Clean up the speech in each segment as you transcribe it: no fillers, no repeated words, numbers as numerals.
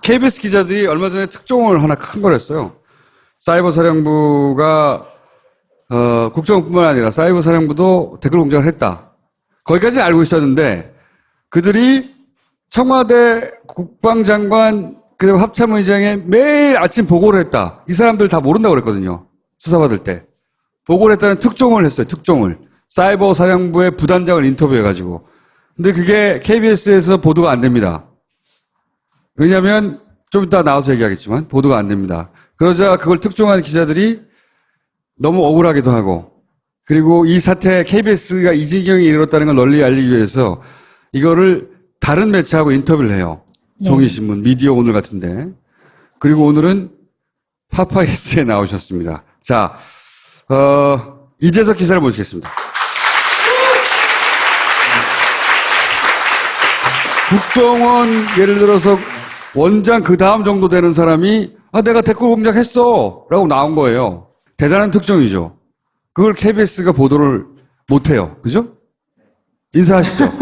KBS 기자들이 얼마 전에 특종을 하나 큰 걸 했어요. 사이버 사령부가 국정원뿐만 아니라 사이버 사령부도 댓글 공작을 했다. 거기까지는 알고 있었는데 그들이 청와대 국방장관 그리고 합참의장에 매일 아침 보고를 했다. 이 사람들 다 모른다고 그랬거든요. 수사받을 때. 보고를 했다는 특종을 했어요. 특종을. 사이버 사령부의 부단장을 인터뷰해가지고. 근데 그게 KBS에서 보도가 안 됩니다. 왜냐하면 좀 이따 나와서 얘기하겠지만 보도가 안 됩니다. 그러자 그걸 특종한 기자들이 너무 억울하기도 하고 그리고 이 사태에 KBS가 이 지경에 이르렀다는 걸 널리 알리기 위해서 이거를 다른 매체하고 인터뷰를 해요. 네. 종이신문, 미디어 오늘 같은데. 그리고 오늘은 파파이스트에 나오셨습니다. 자, 이재석 기자를 모시겠습니다. 국정원 예를 들어서 원장 그 다음 정도 되는 사람이 내가 댓글 공작했어 라고 나온 거예요. 대단한 특종이죠. 그걸 KBS가 보도를 못해요. 그죠? 인사하시죠.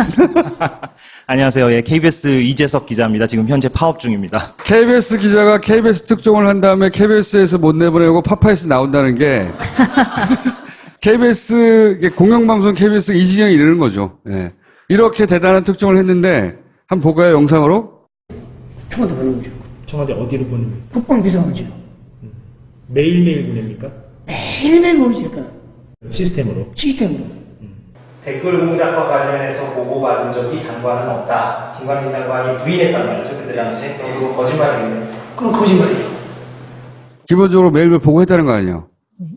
안녕하세요. 예, KBS 이재석 기자입니다. 지금 현재 파업 중입니다. KBS 기자가 KBS 특종을 한 다음에 KBS에서 못 내보내고 파파이스 나온다는 게 KBS 공영방송 KBS 이지경이 이르는 거죠. 예. 이렇게 대단한 특종을 했는데 한번 볼까요? 영상으로? 청와대 보내는 거죠. 청와대 어디로 보냅니까? 국방비서관이죠. 매일매일 보냅니까? 매일매일 보내니까 시스템으로. 시스템으로. 댓글 공작과 관련해서 보고받은 적이 장관은 없다. 김관진 장관이 부인했단 말이죠. 그들 당시에. 그거 거짓말이에요. 그건 거짓말이에요. 기본적으로 매일매일 보고했다는 거 아니에요?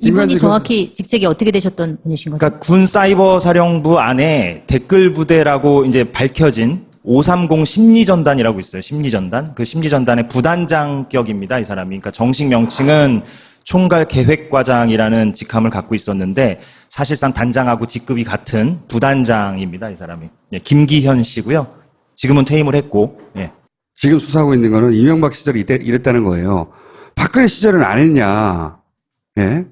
이분이 정확히 직책이 어떻게 되셨던 분이신 거죠? 그러니까 군 사이버 사령부 안에 댓글 부대라고 이제 밝혀진 530 심리전단이라고 있어요. 심리전단. 그 심리전단의 부단장격입니다. 이 사람이. 그러니까 정식 명칭은 총괄 계획과장이라는 직함을 갖고 있었는데 사실상 단장하고 직급이 같은 부단장입니다. 이 사람이. 예, 김기현 씨고요. 지금은 퇴임을 했고. 예. 지금 수사하고 있는 거는 이명박 시절에 이랬다는 거예요. 박근혜 시절은 안 했냐. 예?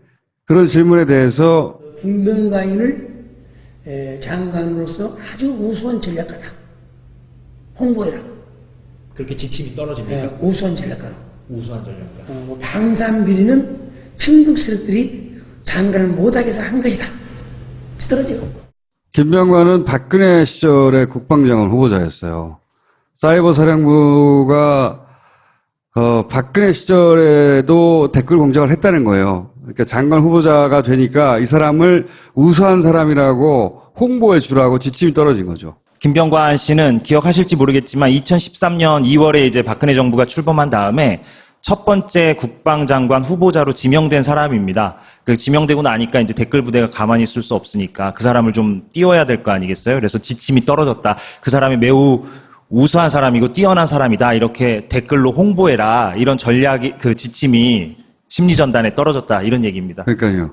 그런 질문에 대해서 김병관인을 장관으로서 아주 우수한 전략가다. 홍보해라. 그렇게 지침이 떨어집니까? 우수한 전략가로. 우수한 전략가. 방산비리는 친북 세력들이 장관을 못하게 해서 한 것이다. 떨어지고. 김병관은 박근혜 시절에 국방장관 후보자였어요. 사이버 사령부가 박근혜 시절에도 댓글 공작을 했다는 거예요. 그러니까 장관 후보자가 되니까 이 사람을 우수한 사람이라고 홍보해 주라고 지침이 떨어진 거죠. 김병관 씨는 기억하실지 모르겠지만 2013년 2월에 이제 박근혜 정부가 출범한 다음에 첫 번째 국방장관 후보자로 지명된 사람입니다. 그 지명되고 나니까 이제 댓글 부대가 가만히 있을 수 없으니까 그 사람을 좀 띄워야 될 거 아니겠어요? 그래서 지침이 떨어졌다. 그 사람이 매우 우수한 사람이고 뛰어난 사람이다. 이렇게 댓글로 홍보해라. 이런 전략이 그 지침이 심리전단에 떨어졌다. 이런 얘기입니다. 그러니까요.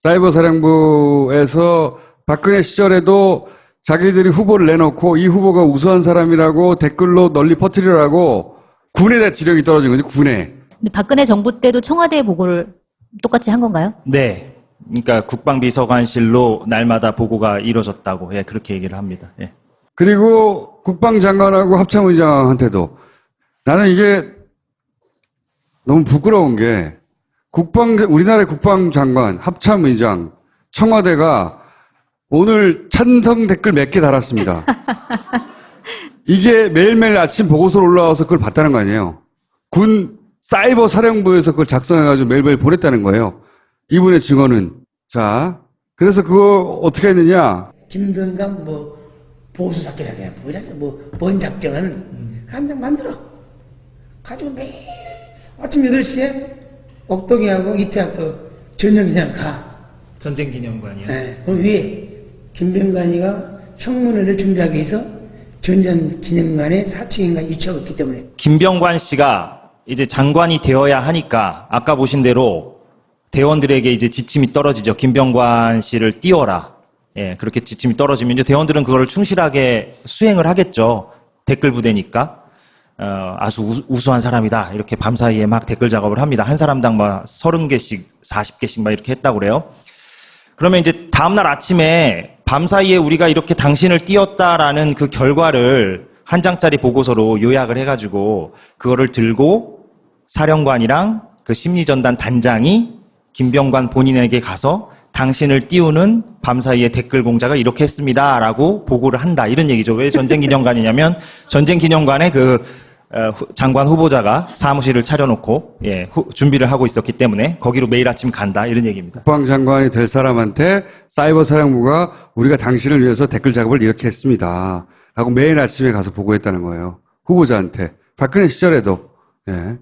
사이버 사령부에서 박근혜 시절에도 자기들이 후보를 내놓고 이 후보가 우수한 사람이라고 댓글로 널리 퍼뜨리라고 군에 지령이 떨어진 거죠. 군에. 근데 박근혜 정부 때도 청와대 보고를 똑같이 한 건가요? 네. 그러니까 국방비서관실로 날마다 보고가 이루어졌다고 예, 그렇게 얘기를 합니다. 예. 그리고 국방장관하고 합참의장한테도 나는 이게 너무 부끄러운 게 우리나라의 국방장관, 합참의장, 청와대가 오늘 찬성 댓글 몇 개 달았습니다. 이게 매일매일 아침 보고서로 올라와서 그걸 봤다는 거 아니에요. 군 사이버 사령부에서 그걸 작성해가지고 매일매일 보냈다는 거예요. 이분의 증언은. 자, 그래서 그거 어떻게 했느냐. 김병관 보수 작전이라고 해. 뭔 작전을 한 장 만들어. 가지고 매일 아침 8시에 옥동이하고 이태학도 전쟁기장 가. 전쟁기념관이요. 네. 그 위에 김병관이가 청문회를 준비하기 위해서 전쟁기념관에 4층인가 유치하고 있기 때문에. 김병관 씨가 이제 장관이 되어야 하니까 아까 보신 대로 대원들에게 이제 지침이 떨어지죠. 김병관 씨를 띄워라. 예, 그렇게 지침이 떨어지면 이제 대원들은 그거를 충실하게 수행을 하겠죠. 댓글 부대니까. 아주 우수한 사람이다. 이렇게 밤사이에 막 댓글 작업을 합니다. 한 사람당 막 30개씩, 40개씩 막 이렇게 했다고 그래요. 그러면 이제 다음날 아침에 밤사이에 우리가 이렇게 당신을 띄웠다라는 그 결과를 한 장짜리 보고서로 요약을 해가지고 그거를 들고 사령관이랑 그 심리전단 단장이 김병관 본인에게 가서 당신을 띄우는 밤사이의 댓글 공작을 이렇게 했습니다라고 보고를 한다 이런 얘기죠. 왜 전쟁기념관이냐면 전쟁기념관에 그 장관 후보자가 사무실을 차려놓고 준비를 하고 있었기 때문에 거기로 매일 아침 간다 이런 얘기입니다. 국방장관이 될 사람한테 사이버 사령부가 우리가 당신을 위해서 댓글 작업을 이렇게 했습니다. 라고 매일 아침에 가서 보고했다는 거예요. 후보자한테. 박근혜 시절에도. 예.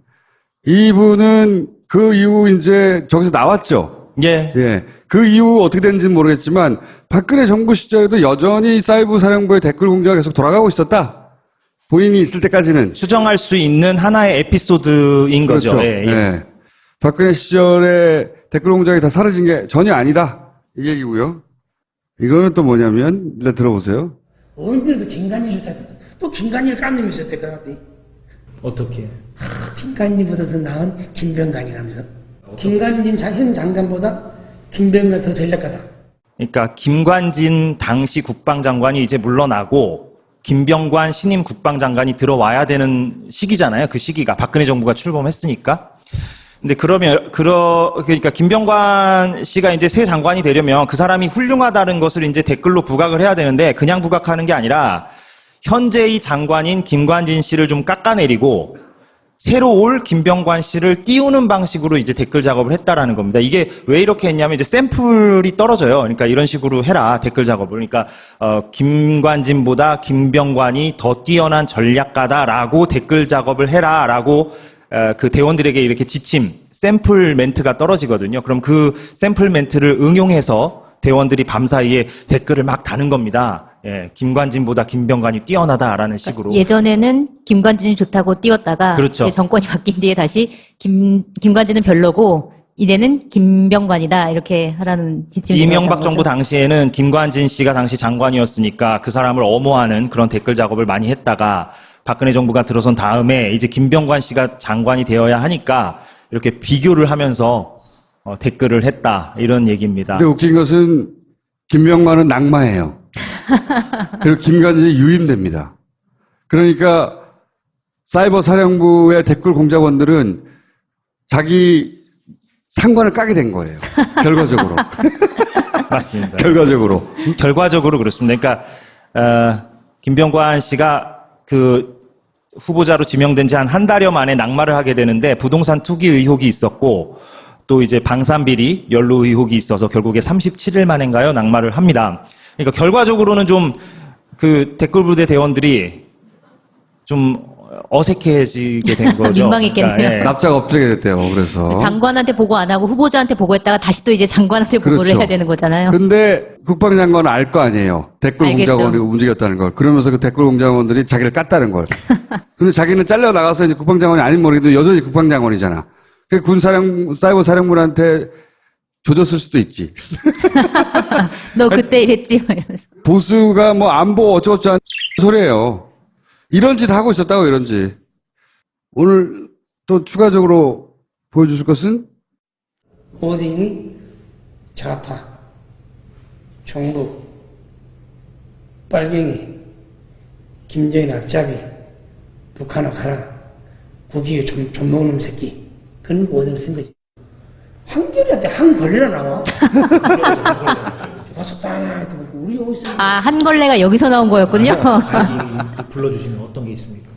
이분은 그 이후 이제 저기서 나왔죠. 예. 예. 그 이후 어떻게 됐는지는 모르겠지만 박근혜 정부 시절에도 여전히 사이버 사령부의 댓글 공작이 계속 돌아가고 있었다. 본인이 있을 때까지는. 수정할 수 있는 하나의 에피소드인 거죠. 그렇죠. 예, 예. 예. 박근혜 시절에 댓글 공작이 다 사라진 게 전혀 아니다. 이 얘기고요. 이거는 또 뭐냐면 일단 들어보세요. 의원들도 김관진 좋다. 또 김관진을 깐 놈이 있었대, 그 같아. 어떻게? 김관진보다 더 나은 김병관이라면서. 김관진 현 장관보다 김병관 더 전략가다. 그러니까 김관진 당시 국방장관이 이제 물러나고 김병관 신임 국방장관이 들어와야 되는 시기잖아요. 그 시기가 박근혜 정부가 출범했으니까. 근데 그러니까 김병관 씨가 이제 새 장관이 되려면 그 사람이 훌륭하다는 것을 이제 댓글로 부각을 해야 되는데 그냥 부각하는 게 아니라 현재의 장관인 김관진 씨를 좀 깎아내리고 새로 올 김병관 씨를 띄우는 방식으로 이제 댓글 작업을 했다라는 겁니다. 이게 왜 이렇게 했냐면 이제 샘플이 떨어져요. 그러니까 이런 식으로 해라 댓글 작업을. 그러니까 김관진보다 김병관이 더 뛰어난 전략가다라고 댓글 작업을 해라라고 그 대원들에게 이렇게 지침 샘플 멘트가 떨어지거든요. 그럼 그 샘플 멘트를 응용해서 대원들이 밤사이에 댓글을 막 다는 겁니다. 예, 김관진보다 김병관이 뛰어나다라는 식으로. 예전에는 김관진이 좋다고 띄웠다가 그렇죠. 이제 정권이 바뀐 뒤에 다시 김관진은 별로고 이제는 김병관이다 이렇게 하라는 지침이 이명박 들어갔다는 정부 거죠. 당시에는 김관진 씨가 당시 장관이었으니까 그 사람을 엄호하는 그런 댓글 작업을 많이 했다가 박근혜 정부가 들어선 다음에 이제 김병관 씨가 장관이 되어야 하니까 이렇게 비교를 하면서 댓글을 했다 이런 얘기입니다. 근데 웃긴 것은 김병만은 낙마해요. 그리고 김관진이 유임됩니다. 그러니까 사이버 사령부의 댓글 공작원들은 자기 상관을 까게 된 거예요. 결과적으로. 맞습니다. 결과적으로 그렇습니다. 그러니까 김병관 씨가 그 후보자로 지명된 지 한 달여 만에 낙마를 하게 되는데 부동산 투기 의혹이 있었고 또 이제 방산비리 연루 의혹이 있어서 결국에 37일 만인가요? 낙마를 합니다. 그러니까 결과적으로는 좀 그 댓글 부대 대원들이 좀 어색해지게 된 거죠. 민망했겠네요. 그러니까, 예. 납작 엎드게 됐대요. 그래서. 장관한테 보고 안 하고 후보자한테 보고했다가 다시 또 이제 장관한테 보고를 그렇죠. 해야 되는 거잖아요. 근데 국방장관은 알 거 아니에요. 댓글 알겠죠. 공작원이 움직였다는 걸. 그러면서 그 댓글 공작원들이 자기를 깠다는 걸. 근데 자기는 잘려 나가서 이제 국방장관이 아닌 모르겠도 여전히 국방장관이잖아. 그 사이버 사령부한테 조졌을 수도 있지. 너 그때 이랬지 막 이러면서. 보수가 뭐 안보 어쩌고저쩌고 소리예요. 이런 짓 하고 있었다고 이런지. 오늘 또 추가적으로 보여주실 것은 오딩이 좌파, 종북, 빨갱이, 김정인 앞잡이, 북한을 가라, 국익에 좀 먹는 새끼. 그런 오딩을 쓴 거지. 한결한테 한 걸레나 나와. 와서 딱 우리 어디서 아, 한 걸레가 여기서 나온 거였군요. 불러주시면 어떤 게 있습니까?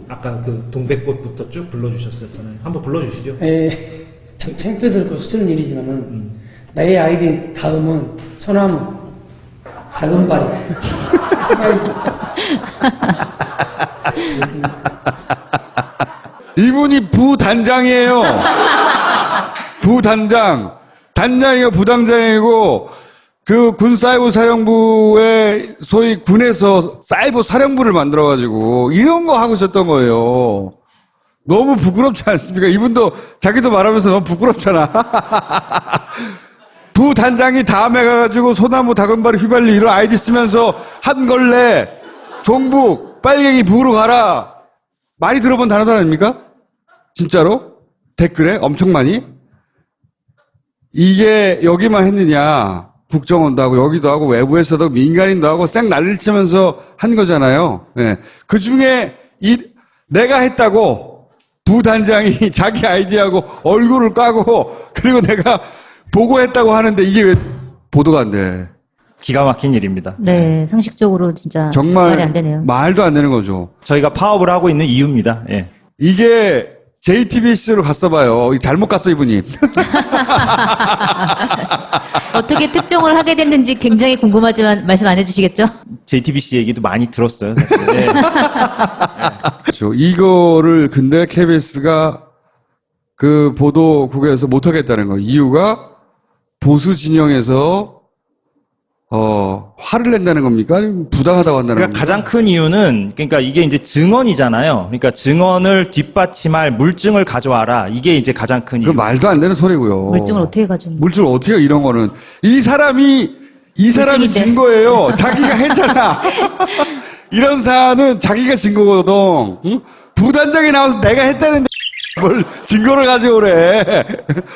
아까 그 동백꽃부터 쭉 불러주셨었잖아요. 한번 불러주시죠. 참 창피스럽고 쓰는 일이지만은 나의 아이디 다음은 소나무, 다금바리. 이분이 부단장이에요. 부단장. 단장이고 부단장이고 그 군사이버 사령부의 소위 군에서 사이버 사령부를 만들어가지고 이런 거 하고 있었던 거예요. 너무 부끄럽지 않습니까? 이분도 자기도 말하면서 너무 부끄럽잖아. 부단장이 다음에 가가지고 소나무 다금바리 휘발유 이런 아이디 쓰면서 한걸레, 종북, 빨갱이 부으러 가라. 많이 들어본 단어 아닙니까? 진짜로? 댓글에 엄청 많이? 이게 여기만 했느냐? 국정원도 하고 여기도 하고 외부에서도 민간인도 하고 쌩 난리를 치면서 한 거잖아요. 예. 그 중에 내가 했다고 부단장이 자기 아이디하고 얼굴을 까고 그리고 내가 보고했다고 하는데 이게 왜 보도가 안 돼? 기가 막힌 일입니다. 네, 상식적으로 진짜 정말 말이 안 되네요. 말도 안 되는 거죠. 저희가 파업을 하고 있는 이유입니다. 예. 이게 JTBC로 갔어봐요. 잘못 갔어 이분이. 어떻게 특종을 하게 됐는지 굉장히 궁금하지만 말씀 안 해주시겠죠? JTBC 얘기도 많이 들었어요. 사실. 예. 그렇죠. 이거를 근데 KBS가 그 보도국에서 못하겠다는 거예요. 이유가 보수 진영에서 화를 낸다는 겁니까? 아니면 부당하다고 한다는 그러니까 겁니까? 가장 큰 이유는 그러니까 이게 이제 증언이잖아요. 그러니까 증언을 뒷받침할 물증을 가져와라. 이게 이제 가장 큰 그 이유. 말도 안 되는 소리고요. 물증을 어떻게 가지고. 물증을 어떻게 해요, 이런 거는. 이 사람이 물증인데. 진 거예요. 자기가 했잖아. 이런 사안은 자기가 진 거거든. 응? 부단장이 나와서 내가 했다는데 뭘 증거를 가져오래.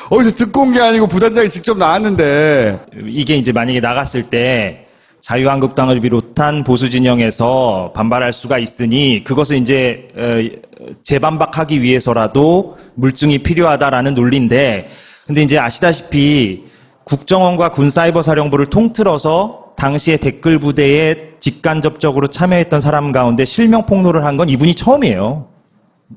어디서 듣고 온 게 아니고 부단장이 직접 나왔는데. 이게 이제 만약에 나갔을 때 자유한국당을 비롯한 보수 진영에서 반발할 수가 있으니 그것을 이제 재반박하기 위해서라도 물증이 필요하다라는 논리인데, 근데 이제 아시다시피 국정원과 군사이버사령부를 통틀어서 당시에 댓글 부대에 직간접적으로 참여했던 사람 가운데 실명 폭로를 한 건 이분이 처음이에요.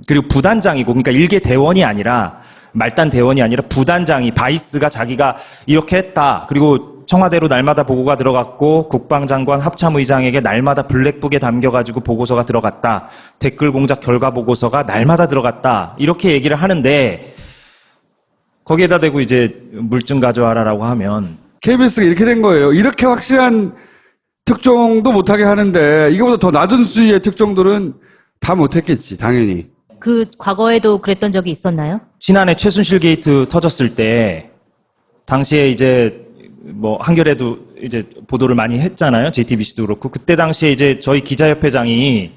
그리고 부단장이고, 그러니까 일개 대원이 아니라, 말단 대원이 아니라 부단장이, 바이스가 자기가 이렇게 했다. 그리고 청와대로 날마다 보고가 들어갔고, 국방장관 합참의장에게 날마다 블랙북에 담겨가지고 보고서가 들어갔다. 댓글 공작 결과 보고서가 날마다 들어갔다. 이렇게 얘기를 하는데, 거기에다 대고 이제 물증 가져와라라고 하면, KBS가 이렇게 된 거예요. 이렇게 확실한 특종도 못하게 하는데 이거보다 더 낮은 수위의 특종들은 다 못했겠지, 당연히. 그 과거에도 그랬던 적이 있었나요? 지난해 최순실 게이트 터졌을 때, 당시에 이제 뭐 한겨레도 이제 보도를 많이 했잖아요. JTBC도 그렇고. 그때 당시에 이제 저희 기자협회장이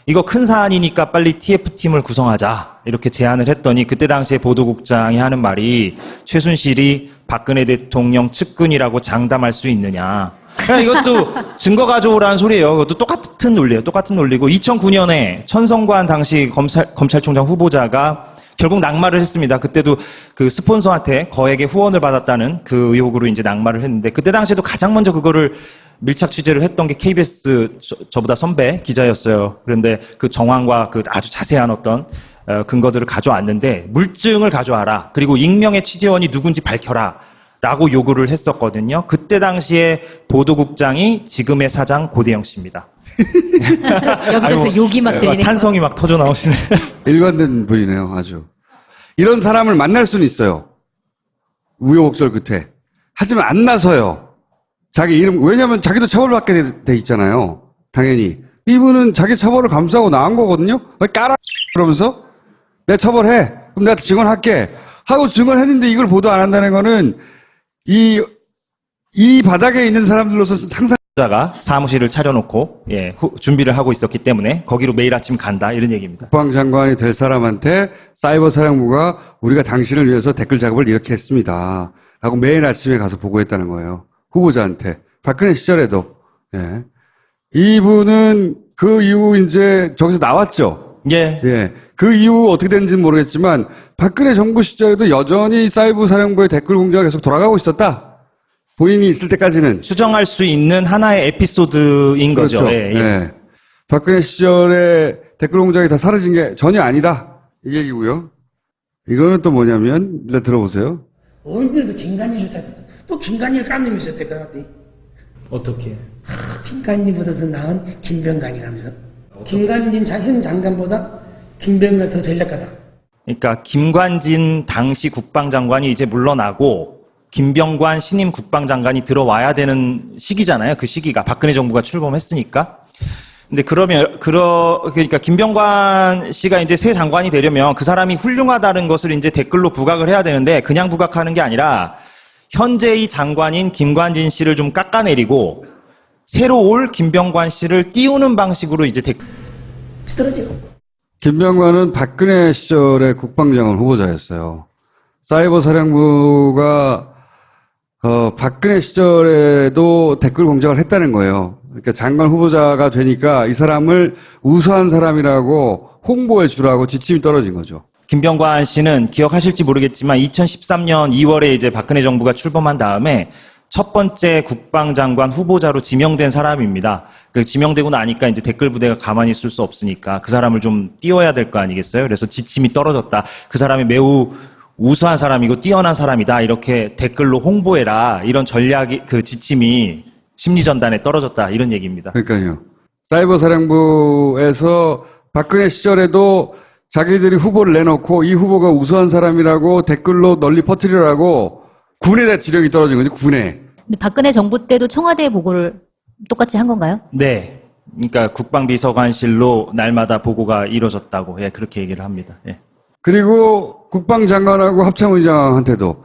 이거 큰 사안이니까 빨리 TF팀을 구성하자 이렇게 제안을 했더니, 그때 당시에 보도국장이 하는 말이 최순실이 박근혜 대통령 측근이라고 장담할 수 있느냐. 그러니까 이것도 증거 가져오라는 소리예요. 그것도 똑같은 논리예요. 똑같은 논리고, 2009년에 천성관 당시 검찰총장 후보자가 결국 낙마를 했습니다. 그때도 그 스폰서한테 거액의 후원을 받았다는 그 의혹으로 이제 낙마를 했는데, 그때 당시에도 가장 먼저 그거를 밀착 취재를 했던 게 KBS 저보다 선배 기자였어요. 그런데 그 정황과 그 아주 자세한 어떤 근거들을 가져왔는데, 물증을 가져와라. 그리고 익명의 취재원이 누군지 밝혀라. 라고 요구를 했었거든요. 그때 당시에 보도국장이 지금의 사장 고대영 씨입니다. 여기서 또 욕이 막 들리네요. 탄성이 막 터져 나오시네. 일관된 분이네요, 아주. 이런 사람을 만날 수는 있어요. 우여곡절 끝에. 하지만 안 나서요. 자기 이름, 왜냐면 자기도 처벌받게 돼 있잖아요. 당연히. 이분은 자기 처벌을 감수하고 나온 거거든요. 까라! 그러면서, 내 처벌해. 그럼 내가 증언할게. 하고 증언했는데 이걸 보도 안 한다는 거는, 이 바닥에 있는 사람들로서 상상, 자가 사무실을 차려놓고 준비를 하고 있었기 때문에 거기로 매일 아침 간다, 이런 얘기입니다. 국방장관이 될 사람한테 사이버사령부가 우리가 당신을 위해서 댓글 작업을 이렇게 했습니다. 라고 매일 아침에 가서 보고했다는 거예요. 후보자한테. 박근혜 시절에도. 예. 이분은 그 이후 이제 저기서 나왔죠. 예. 예. 그 이후 어떻게 됐는지는 모르겠지만 박근혜 정부 시절에도 여전히 사이버사령부의 댓글 공작이 계속 돌아가고 있었다. 본인이 있을 때까지는. 수정할 수 있는 하나의 에피소드인 거죠. 그렇죠. 예, 예. 예. 박근혜 시절에 댓글 공작이 다 사라진 게 전혀 아니다. 이 얘기고요. 이거는 또 뭐냐면, 일단 들어보세요. 어른들도 김관진 좋다. 또 김관진을 깐 놈이 있었대, 그 같아. 어떻게? 김관진보다 더 나은 김병관이라면서. 김관진 현 장관보다 김병관 더 전략가다. 그러니까 김관진 당시 국방장관이 이제 물러나고 김병관 신임 국방장관이 들어와야 되는 시기잖아요. 그 시기가 박근혜 정부가 출범했으니까. 근데 그러니까 김병관 씨가 이제 새 장관이 되려면 그 사람이 훌륭하다는 것을 이제 댓글로 부각을 해야 되는데, 그냥 부각하는 게 아니라 현재의 장관인 김관진 씨를 좀 깎아내리고 새로 올 김병관 씨를 띄우는 방식으로 이제 떨어져. 김병관은 박근혜 시절에 국방장관 후보자였어요. 사이버사령부가 박근혜 시절에도 댓글 공작을 했다는 거예요. 그러니까 장관 후보자가 되니까 이 사람을 우수한 사람이라고 홍보해 주라고 지침이 떨어진 거죠. 김병관 씨는 기억하실지 모르겠지만 2013년 2월에 이제 박근혜 정부가 출범한 다음에 첫 번째 국방장관 후보자로 지명된 사람입니다. 그 지명되고 나니까 이제 댓글 부대가 가만히 있을 수 없으니까 그 사람을 좀 띄워야 될 거 아니겠어요? 그래서 지침이 떨어졌다. 그 사람이 매우 우수한 사람이고 뛰어난 사람이다. 이렇게 댓글로 홍보해라. 이런 전략이 그 지침이 심리전단에 떨어졌다. 이런 얘기입니다. 그러니까요. 사이버 사령부에서 박근혜 시절에도 자기들이 후보를 내놓고 이 후보가 우수한 사람이라고 댓글로 널리 퍼뜨리라고 군에 지령이 떨어진 거죠. 군에. 근데 박근혜 정부 때도 청와대 보고를 똑같이 한 건가요? 네. 그러니까 국방비서관실로 날마다 보고가 이루어졌다고 예, 그렇게 얘기를 합니다. 예. 그리고 국방장관하고 합참의장한테도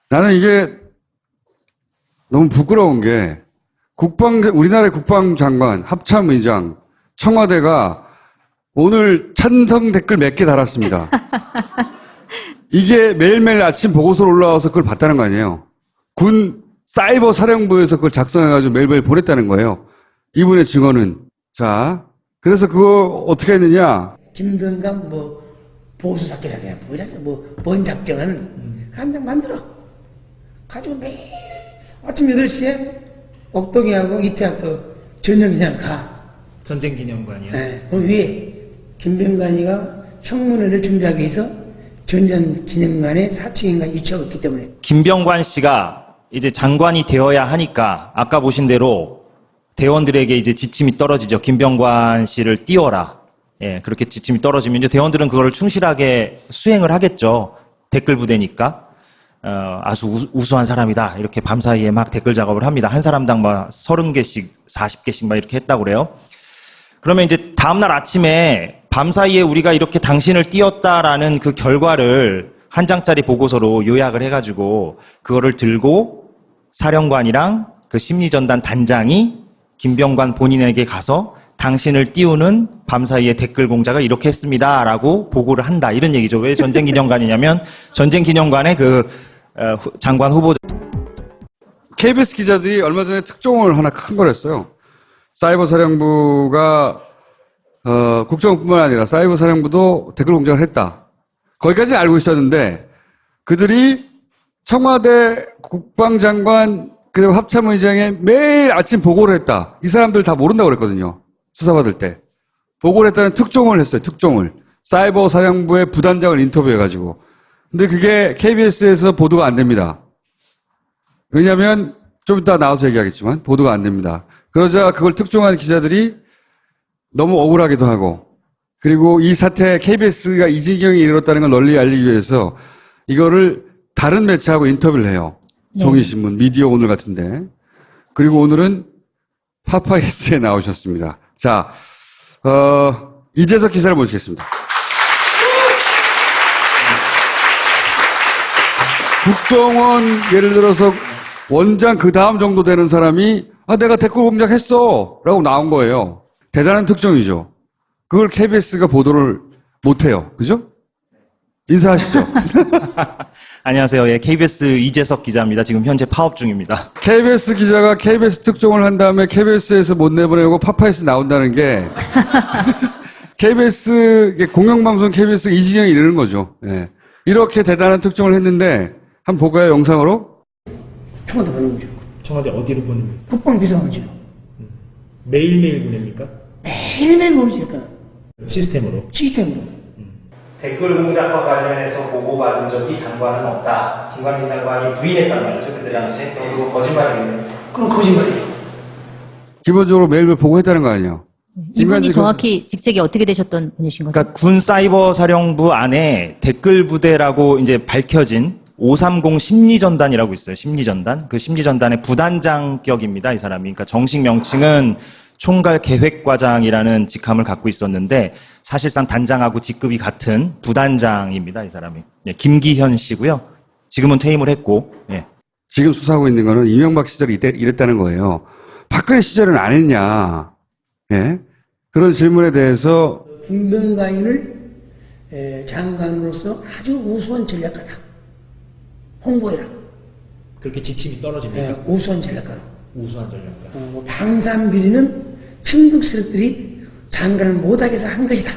나는 이게 너무 부끄러운 게 우리나라의 국방장관, 합참의장, 청와대가 오늘 찬성 댓글 몇 개 달았습니다. 이게 매일매일 아침 보고서로 올라와서 그걸 봤다는 거 아니에요. 군 사이버 사령부에서 그걸 작성해가지고 매일매일 보냈다는 거예요. 이분의 증언은. 자, 그래서 그거 어떻게 했느냐. 김병관 보수 작전이라고 해요. 뭔 작전은 한 장 만들어. 가지고 매일 아침 8시에 옥동이하고 이태학도 전쟁기념 가. 전쟁기념관이요. 네. 그 위에 김병관이가 청문회를 준비하기 위해서 전쟁기념관에 4층인가 유치하고 있기 때문에. 김병관 씨가 이제 장관이 되어야 하니까 아까 보신 대로 대원들에게 이제 지침이 떨어지죠. 김병관 씨를 띄워라. 예, 그렇게 지침이 떨어지면 이제 대원들은 그거를 충실하게 수행을 하겠죠. 댓글 부대니까. 아주 우수한 사람이다. 이렇게 밤사이에 막 댓글 작업을 합니다. 한 사람당 막 30개씩, 40개씩 막 이렇게 했다고 그래요. 그러면 이제 다음날 아침에 밤사이에 우리가 이렇게 당신을 띄웠다라는 그 결과를 한 장짜리 보고서로 요약을 해가지고 그거를 들고 사령관이랑 그 심리전단 단장이 김병관 본인에게 가서 당신을 띄우는 밤사이에 댓글 공작을 이렇게 했습니다라고 보고를 한다. 이런 얘기죠. 왜 전쟁기념관이냐면 전쟁기념관에 그 장관 후보자. KBS 기자들이 얼마 전에 특종을 하나 큰 걸 했어요. 사이버 사령부가 국정뿐만 아니라 사이버 사령부도 댓글 공작을 했다. 거기까지 알고 있었는데 그들이 청와대 국방장관 그리고 합참의장에 매일 아침 보고를 했다. 이 사람들 다 모른다고 그랬거든요. 수사받을 때. 보고를 했다는 특종을 했어요. 특종을. 사이버 사령부의 부단장을 인터뷰해가지고. 근데 그게 KBS에서 보도가 안 됩니다. 왜냐하면 좀 이따 나와서 얘기하겠지만 보도가 안 됩니다. 그러자 그걸 특종한 기자들이 너무 억울하기도 하고 그리고 이 사태 KBS가 이 지경에 이르렀다는 걸 널리 알리기 위해서 이거를 다른 매체하고 인터뷰를 해요. 네. 종이신문, 미디어 오늘 같은데. 그리고 오늘은 파파이스트에 나오셨습니다. 자, 이재석 기사를 모시겠습니다. 국정원 예를 들어서 원장 그 다음 정도 되는 사람이 내가 댓글 공작했어 라고 나온 거예요. 대단한 특종이죠. 그걸 KBS가 보도를 못해요. 그죠? 인사하시죠. 안녕하세요. 예, KBS 이재석 기자입니다. 지금 현재 파업 중입니다. KBS 기자가 KBS 특종을 한 다음에 KBS에서 못 내보내고 파파이스 나온다는 게 KBS 공영방송 KBS 이 지경에 이르는 거죠. 예. 이렇게 대단한 특종을 했는데 한번 볼까요? 영상으로? 청와대 보내는 거죠. 청와대 어디로 보냅니까? 국방비서관실로. 매일매일 보냅니까? 매일매일 보내니까 시스템으로. 댓글 공작과 관련해서 보고받은 적이 장관은 없다. 김관진 장관이 부인했단 말이죠. 그때 당시에. 그리고 거짓말이겠네요. 그럼 거짓말이에요. 기본적으로 매일매일 보고했다는 거 아니에요? 이분이 정확히 직책이 어떻게 되셨던 분이신 거죠? 그러니까 군 사이버 사령부 안에 댓글 부대라고 이제 밝혀진 530 심리전단이라고 있어요. 심리전단. 그 심리전단의 부단장격입니다. 이 사람이. 그러니까 정식 명칭은 총괄 계획과장이라는 직함을 갖고 있었는데 사실상 단장하고 직급이 같은 부단장입니다. 이 사람이. 예, 김기현 씨고요. 지금은 퇴임을 했고. 예. 지금 수사하고 있는 거는 이명박 시절에 이랬다는 거예요. 박근혜 시절은 안 했냐. 예? 그런 질문에 대해서 김병관을 장관으로서 아주 우수한 전략가다. 홍보해라. 그렇게 지침이 떨어집니까? 우수한 전략가로. 우수한 전략가. 방산비리는 충북 세력들이 장관을 못하게 해서 한 것이다.